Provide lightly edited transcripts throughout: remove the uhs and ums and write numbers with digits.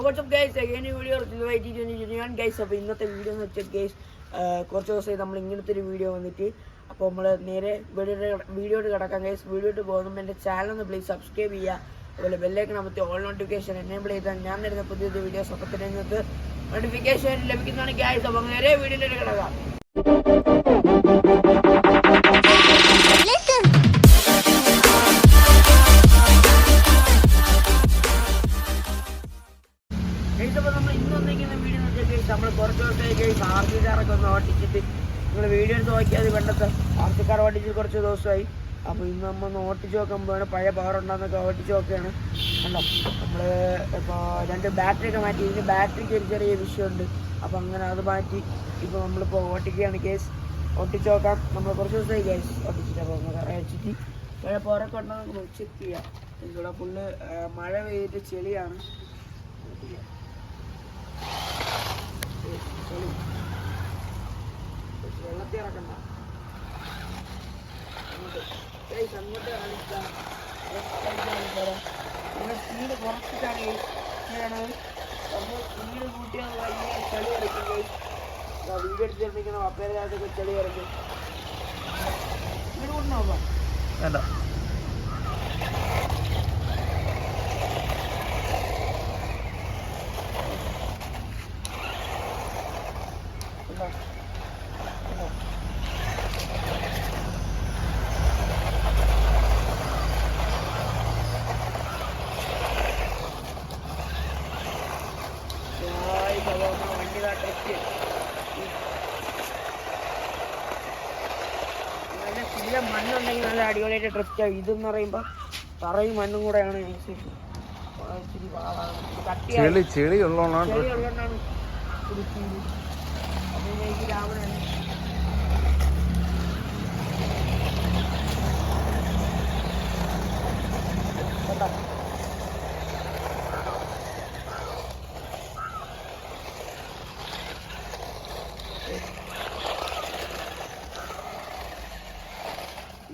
WhatsApp guys again video guys. അപ്പോൾ ഇന്നത്തെ video എന്ന് വെച്ചാൽ ഗൈസ് കുറച്ച് ദിവസമായി നമ്മൾ ഇങ്ങനത്തെ ഒരു വീഡിയോ വന്നിട്ട് അപ്പോൾ നമ്മൾ നേരെ വീഡിയോട്ട് കിടക്കാം ഗൈസ്. വീഡിയോട്ട് പോകുമ്പോൾ എൻ്റെ ചാനൽ ഒന്ന് പ്ലീസ് സബ്സ്ക്രൈബ് ചെയ്യുക. അതുപോലെ ബെല്ലൈക്കൺ അമർത്തി ഓൾ നോട്ടിഫിക്കേഷൻ എനേബിൾ ചെയ്താൽ ഞാൻ തരുന്ന പുതിയ വീഡിയോസ് അപ്പോൾ തന്നെ നിങ്ങൾക്ക് നോട്ടിഫിക്കേഷൻ ലഭിക്കുന്നതാണ് ഗൈസ്. അപ്പോൾ നേരെ വീഡിയോയിലേക്ക് കിടക്കാം. അപ്പോൾ നമ്മൾ ഇന്ന് വന്നിരിക്കുന്ന വീഡിയോ എന്ന് വെച്ചാൽ നമ്മൾ കുറച്ച് ദിവസമായി ആർസിക്കാരൊക്കെ ഒന്ന് ഓട്ടിച്ചിട്ട് നിങ്ങൾ വീഡിയോ എടുത്ത് നോക്കിയാൽ വേണ്ടത്തെ ആർസിക്കാർ ഓട്ടിച്ചിട്ട് കുറച്ച് ദിവസമായി. അപ്പോൾ ഇന്ന് നമ്മൾ ഒന്ന് ഓട്ടിച്ച് നോക്കുമ്പോൾ പഴയ പവർ ഉണ്ടോയെന്നൊക്കെ ഓട്ടിച്ച് നോക്കുകയാണ്. കണ്ടോ നമ്മൾ ഇപ്പോൾ 2 ബാറ്ററിയൊക്കെ മാറ്റി. ഇതിന് ബാറ്ററിക്ക് ഒരു ചെറിയ വിഷയമുണ്ട്. അപ്പോൾ അങ്ങനെ അത് മാറ്റി ഇപ്പോൾ നമ്മളിപ്പോൾ ഓട്ടിക്കുകയാണ് കേസ്. ഓട്ടിച്ച് നോക്കാം. നമ്മൾ കുറച്ച് ദിവസമായി കേസ് ഓട്ടിച്ചിട്ട്. അപ്പോൾ നമ്മൾ വെച്ചിട്ട് പഴയ പവറൊക്കെ ഉണ്ടോ നമുക്ക് ചെക്ക് ചെയ്യാം. ഇവിടെ ഫുള്ള് മഴ പെയ്തിട്ട് ചെളിയാണ്. വെള്ളത്തിൽ ഇറക്കണ്ട, അങ്ങോട്ട് കളിക്കാം. നിങ്ങൾ സ്പീഡ് കുറച്ചിട്ടാണ് ചെയ്യണത്. നമ്മൾ സ്പീഡ് കൂട്ടിയാൽ ചെളി കളിക്കും. വീഡിയോ എടുത്തിരിക്കുന്ന അപ്പേരെ കാലത്തൊക്കെ ചെളി കളിക്കും. സ്പീഡ് കൂട്ടണോ വേണ്ട. നല്ല മണ്ണുണ്ടെങ്കിൽ നല്ല അടിപൊളിയായിട്ട് ട്രിപ്പ് ആവും. ഇതെന്ന് പറയുമ്പോൾ തറയും മണ്ണും കൂടെയാണ് ഇച്ചിരി പാടാണ്. ചെളി ഉള്ളതുകൊണ്ടാണ് അതിലേക്ക് രാവിലെ കേട്ടോ.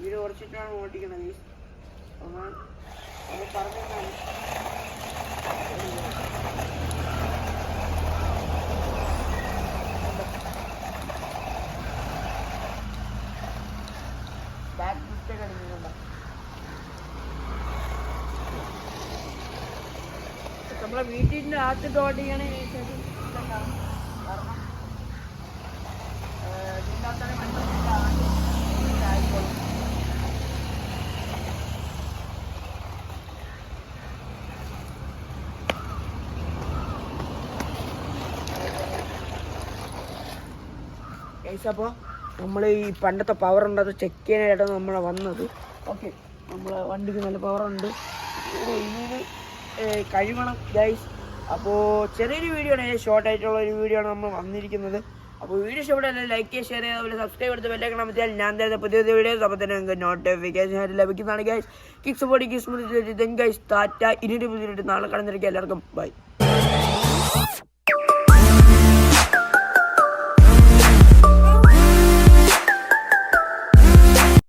വീട് കുറച്ചിട്ടാണ് ഓട്ടിക്കണത്. അത് പറഞ്ഞാണ് ബാക്ക് മിസ്റ്റേക്ക് അടിക്കുന്നുണ്ടോ. നമ്മളെ വീട്ടിൻ്റെ അകത്തിട്ട് ഓട്ടിക്കാണ് കാരണം ഇതിൻ്റെ മണ്ണായിക്കോളും. അപ്പോൾ നമ്മൾ ഈ പണ്ടത്തെ പവർ ഉണ്ട് അത് ചെക്ക് ചെയ്യാനായിട്ടാണ് നമ്മൾ വന്നത്. ഓക്കെ, നമ്മളെ വണ്ടിക്ക് നല്ല പവറുണ്ട്. ഇതിന് കഴിവണം ഗൈസ്. അപ്പോൾ ചെറിയൊരു വീഡിയോ ആണ്, ഷോർട്ടായിട്ടുള്ള ഒരു വീഡിയോ ആണ് നമ്മൾ വന്നിരിക്കുന്നത്. അപ്പോൾ വീഡിയോ ഇഷ്ടപ്പെട്ടാൽ ലൈക്ക് ചെയ്യുക, ഷെയർ ചെയ്യുക, അതുപോലെ സബ്സ്ക്രൈബ് എടുത്ത് ബെല്ലൈക്കൺ അമർത്തിയാൽ ഞാൻ തരുന്ന പുതിയ വീഡിയോസ് അപ്പോൾ തന്നെ നിങ്ങൾക്ക് നോട്ടിഫിക്കേഷൻ ലഭിക്കുന്നതാണ് guys. Kicks body kicks guys Tata. ഇനി പുതിയ നാളെ കടന്നിരിക്കുക. എല്ലാവർക്കും ബൈ.